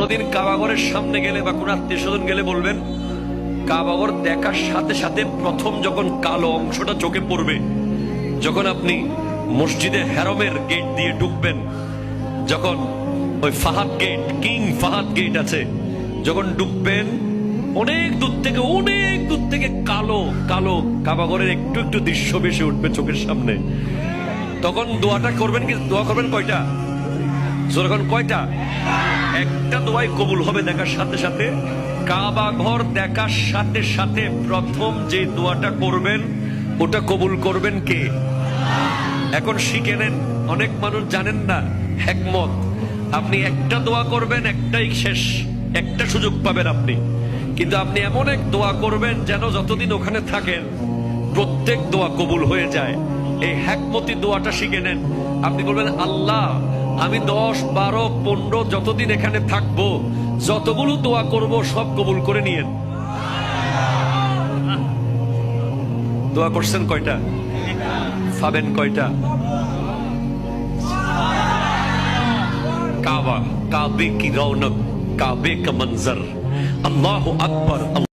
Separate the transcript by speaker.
Speaker 1: কোনদিন কাবাঘরের সামনে গেলে বা কোন আত্মীয় স্বজন গেলে বলবেন, কাবাঘর দেখার সাথে সাথে প্রথম যখন কালো অংশটা চোখে পড়বে, যখন আপনি মসজিদে হেরমের গেট দিয়ে ঢুকবেন, যখন ওই Fahad gate, king Fahad gate আছে, যখন ঢুকবেন, অনেক দূর থেকে কালো কালো কাবাঘরের একটু একটু দৃশ্য ভেসে উঠবে চোখের সামনে। তখন দোয়াটা করবেন, কি দোয়া করবেন কয়টা? যখন কয়টা? একটা দোয়াই কবুল হবে দেখার সাথে সাথে। কাবা ঘর দেখার সাথে সাথে প্রথম যে দোয়াটা করবেন ওটা কবুল করবেন কে? এখন শিখে নেন, অনেক মানুষ জানেন না হিকমত। আপনি একটা দোয়া করবেন, একটাই শেষ, একটা সুযোগ পাবেন আপনি, কিন্তু আপনি এমন এক দোয়া করবেন যেন যতদিন ওখানে থাকেন প্রত্যেক দোয়া কবুল হয়ে যায়। এই হিকমতি দোয়াটা শিখে নেন। আপনি বলবেন, আল্লাহ আমি 10, 12, 15 যতদিন এখানে থাকবো, যতগুলো দোয়া করব সব কবুল করে নিয়েন। দোয়া করছেন কয়টা? পাবেন কয়টা? কাবা, কাবে কি রৌনক, কাবে কা মঞ্জর, আল্লাহু আকবার।